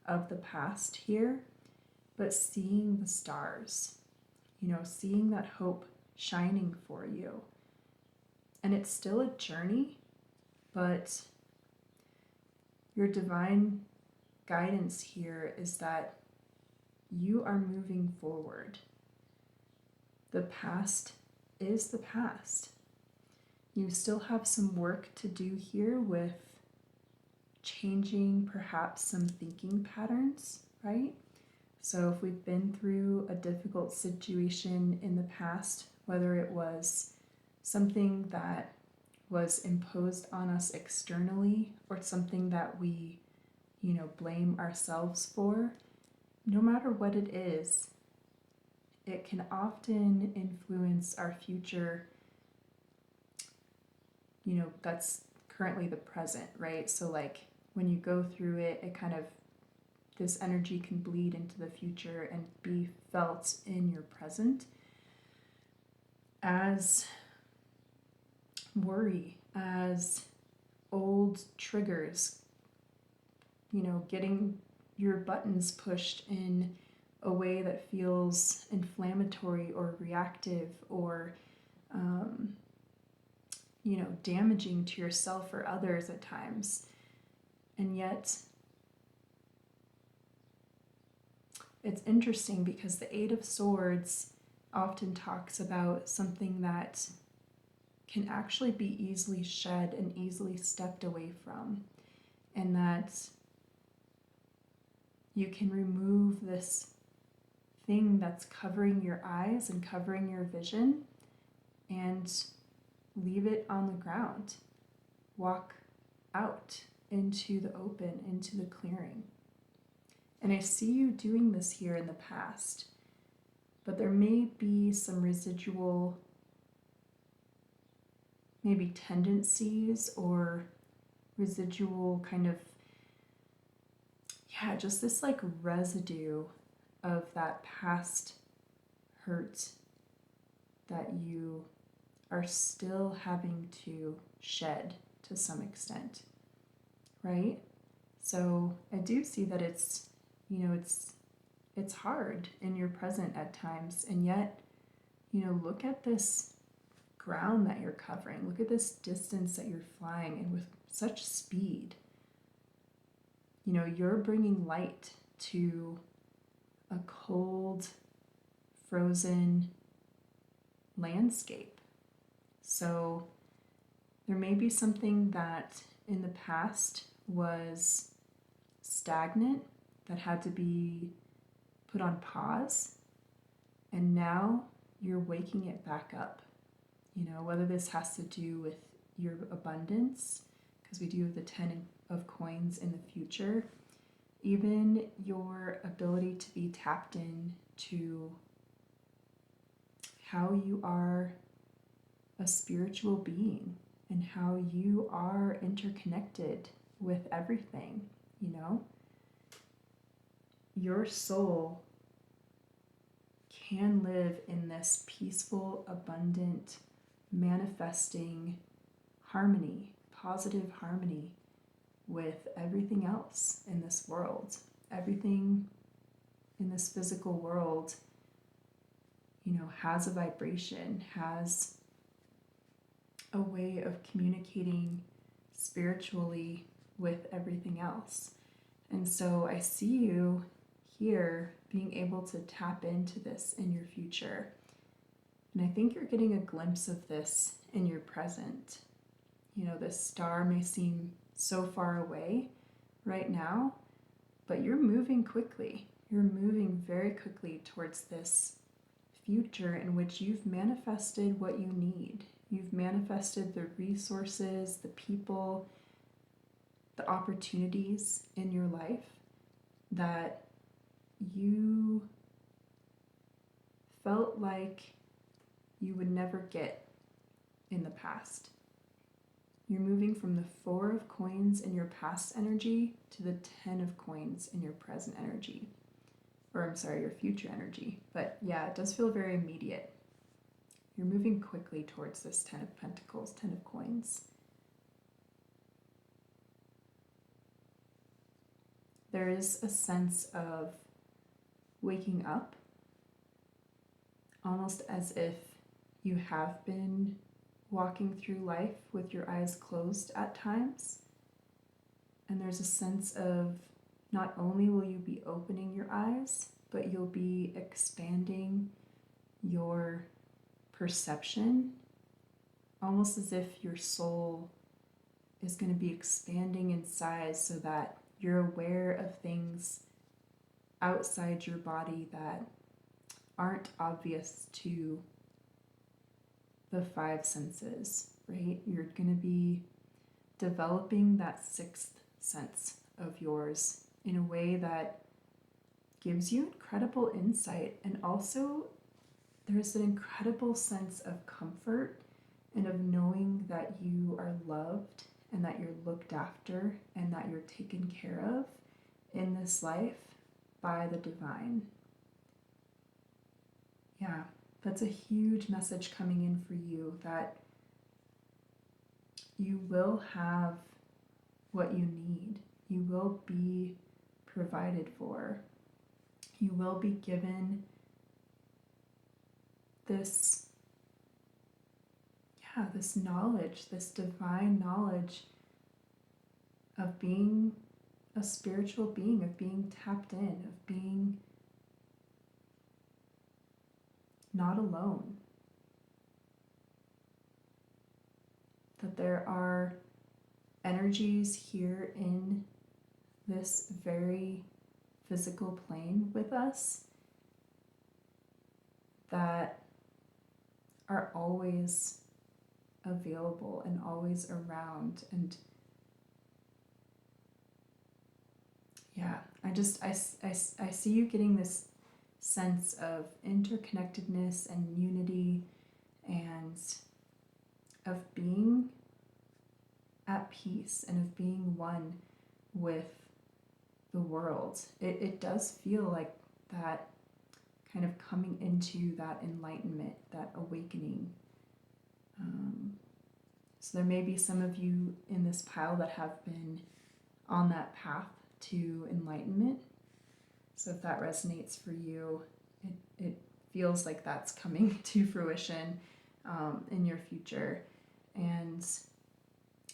of the past here, but seeing the stars, seeing that hope shining for you. And it's still a journey, but your divine guidance here is that you are moving forward. The past is the past. You still have some work to do here with changing perhaps some thinking patterns, right? So if we've been through a difficult situation in the past, whether it was something that was imposed on us externally or something that we, blame ourselves for, no matter what it is, it can often influence our future, that's currently the present, right? So like when you go through it, this energy can bleed into the future and be felt in your present as worry, as old triggers, getting your buttons pushed in a way that feels inflammatory or reactive or, damaging to yourself or others at times. And yet, it's interesting because the Eight of Swords often talks about something that can actually be easily shed and easily stepped away from, and that you can remove this thing that's covering your eyes and covering your vision and leave it on the ground. Walk out into the open, into the clearing. And I see you doing this here in the past, but there may be some residual, maybe tendencies or residual kind of, just this like residue of that past hurt that you are still having to shed to some extent, right? So I do see that it's hard in your present at times, and yet, look at this ground that you're covering. Look at this distance that you're flying, and with such speed, you're bringing light to a cold, frozen landscape. So there may be something that in the past was stagnant that had to be put on pause, and now you're waking it back up. Whether this has to do with your abundance, because we do have the 10 of coins in the future, even your ability to be tapped in to how you are a spiritual being and how you are interconnected with everything, Your soul can live in this peaceful, abundant, manifesting harmony, positive harmony with everything else in this world. Everything in this physical world, has a vibration, has a way of communicating spiritually with everything else. And so I see you here being able to tap into this in your future. And I think you're getting a glimpse of this in your present. This star may seem so far away right now, but you're moving quickly. You're moving very quickly towards this future in which you've manifested what you need. You've manifested the resources, the people, the opportunities in your life that you felt like you would never get in the past. You're moving from the 4 of coins in your past energy to the 10 of coins in your present energy. Your future energy. But yeah, it does feel very immediate. You're moving quickly towards this 10 of Pentacles, 10 of coins. There is a sense of waking up, almost as if you have been walking through life with your eyes closed at times. And there's a sense of not only will you be opening your eyes, but you'll be expanding your perception, almost as if your soul is going to be expanding in size so that you're aware of things outside your body that aren't obvious to the five senses, right? You're going to be developing that sixth sense of yours in a way that gives you incredible insight, and also there's an incredible sense of comfort and of knowing that you are loved and that you're looked after and that you're taken care of in this life by the divine. Yeah, that's a huge message coming in for you, that you will have what you need. You will be provided for. You will be given this knowledge, this divine knowledge of being a spiritual being, of being tapped in, of being not alone. That there are energies here in this very physical plane with us that are always available and always around. And yeah, I see you getting this sense of interconnectedness and unity and of being at peace and of being one with the world. It does feel like that kind of coming into that enlightenment, that awakening. So there may be some of you in this pile that have been on that path to enlightenment. So if that resonates for you, it feels like that's coming to fruition in your future. And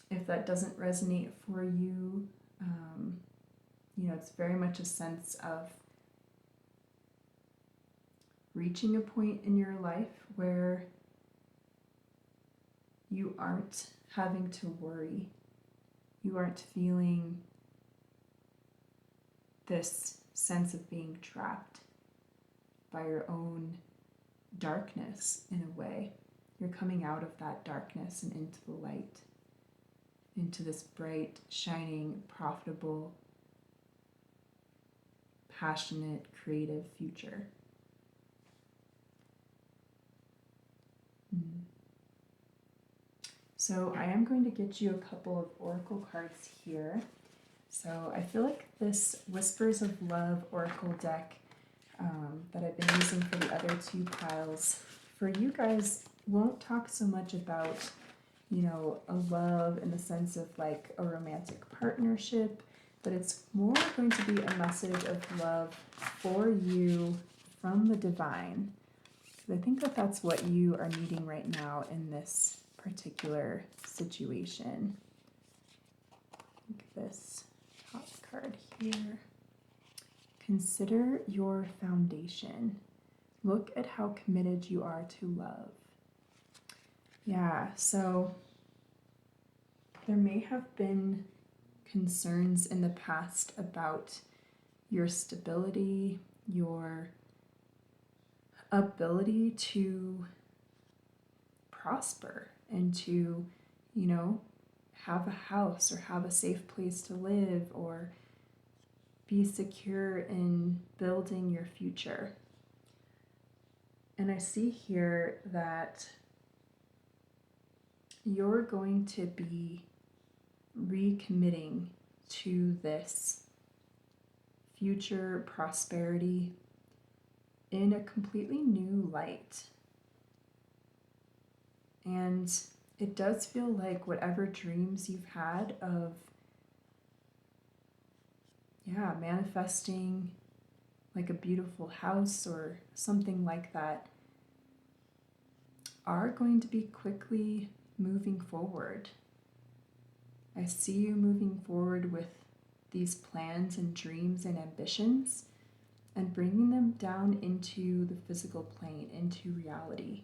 if that doesn't resonate for you, it's very much a sense of reaching a point in your life where you aren't having to worry. You aren't feeling this sense of being trapped by your own darkness in a way. You're coming out of that darkness and into the light, into this bright, shining, profitable, passionate, creative future. So I am going to get you a couple of oracle cards here. So I feel like this Whispers of Love oracle deck that I've been using for the other two piles, for you guys, won't talk so much about, a love in the sense of like a romantic partnership, but it's more going to be a message of love for you from the divine. Because I think that that's what you are needing right now in this particular situation. Look at this top card here. Consider your foundation. Look at how committed you are to love. Yeah, so there may have been concerns in the past about your stability, your ability to prosper and to, have a house or have a safe place to live or be secure in building your future. And I see here that you're going to be recommitting to this future prosperity in a completely new light. And it does feel like whatever dreams you've had of, manifesting like a beautiful house or something like that are going to be quickly moving forward. I see you moving forward with these plans and dreams and ambitions and bringing them down into the physical plane, into reality.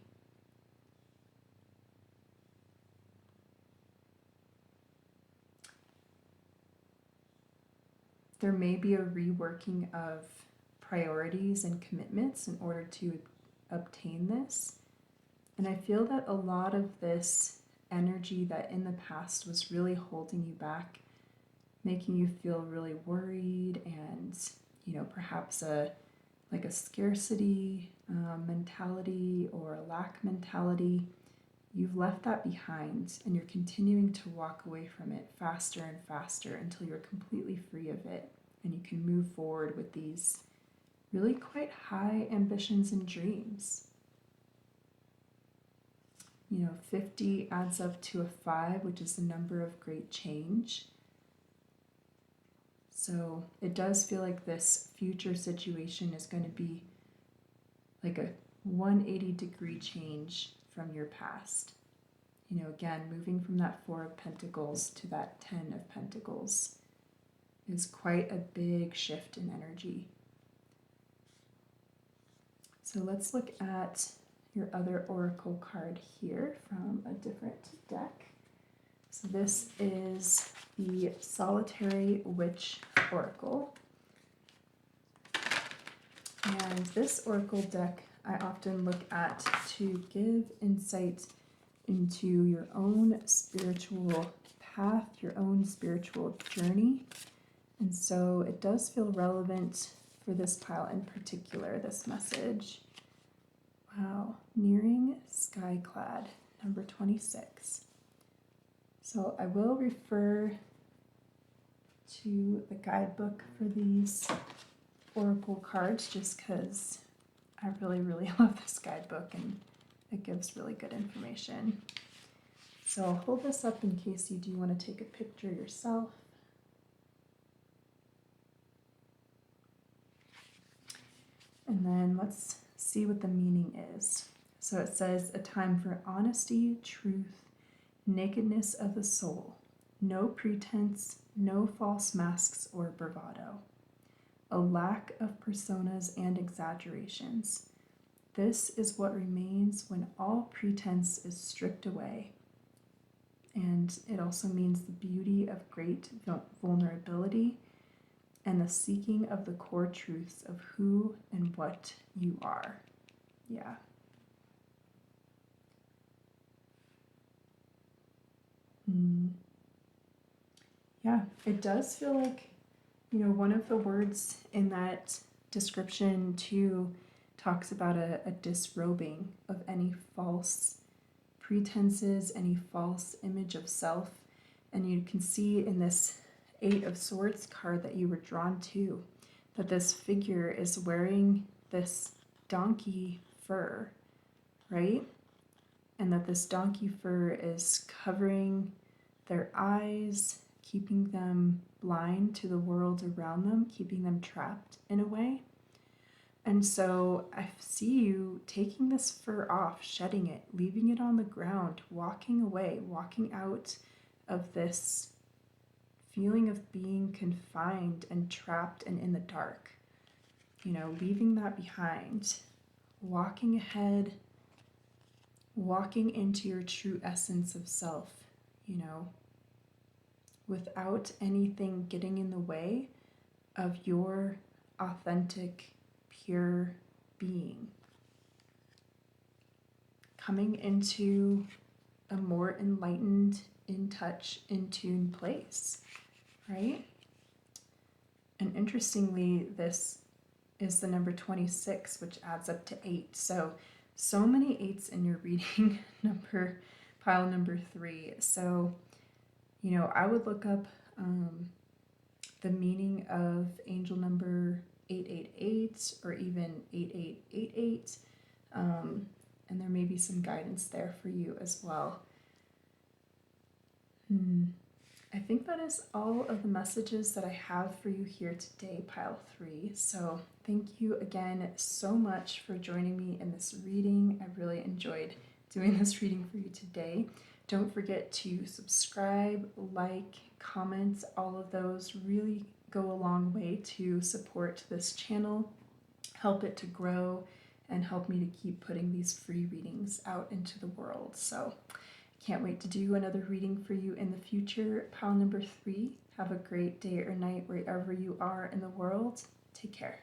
there may be a reworking of priorities and commitments in order to obtain this. And I feel that a lot of this energy that in the past was really holding you back, making you feel really worried and, perhaps a scarcity mentality or a lack mentality, you've left that behind and you're continuing to walk away from it faster and faster until you're completely free of it and you can move forward with these really quite high ambitions and dreams. 50 adds up to a 5, which is the number of great change. So it does feel like this future situation is going to be like a 180-degree change from your past. Again, moving from that 4 of Pentacles to that 10 of Pentacles is quite a big shift in energy. So let's look at your other oracle card here from a different deck. So this is the Solitary Witch Oracle. And this oracle deck I often look at to give insight into your own spiritual path, your own spiritual journey. And so it does feel relevant for this pile in particular, this message. Wow, nearing skyclad, number 26. So I will refer to the guidebook for these oracle cards just because I really love this guidebook and it gives really good information. So I'll hold this up in case you do want to take a picture yourself. And then let's see what the meaning is. So it says, a time for honesty, truth, nakedness of the soul, no pretense, no false masks or bravado, a lack of personas and exaggerations. This is what remains when all pretense is stripped away. And it also means the beauty of great vulnerability and the seeking of the core truths of who and what you are. Yeah. Yeah, it does feel like, one of the words in that description too talks about a disrobing of any false pretenses, any false image of self. And you can see in this 8 of Swords card that you were drawn to that this figure is wearing this donkey fur, right? And that this donkey fur is covering their eyes, keeping them blind to the world around them, keeping them trapped in a way. And so I see you taking this fur off, shedding it, leaving it on the ground, walking away, walking out of this feeling of being confined and trapped and in the dark. Leaving that behind, walking ahead, walking into your true essence of self, without anything getting in the way of your authentic, pure being. Coming into a more enlightened, in touch, in tune place, right? And interestingly, this is the number 26, which adds up to 8. So many 8s in your reading pile number 3. So, I would look up the meaning of angel number 888 or even 8888. And there may be some guidance there for you as well. I think that is all of the messages that I have for you here today, pile 3. So thank you again so much for joining me in this reading. I really enjoyed doing this reading for you today. Don't forget to subscribe, like, comment. All of those really go a long way to support this channel, help it to grow, and help me to keep putting these free readings out into the world. So Can't wait to do another reading for you in the future. Pile number 3, have a great day or night wherever you are in the world. Take care.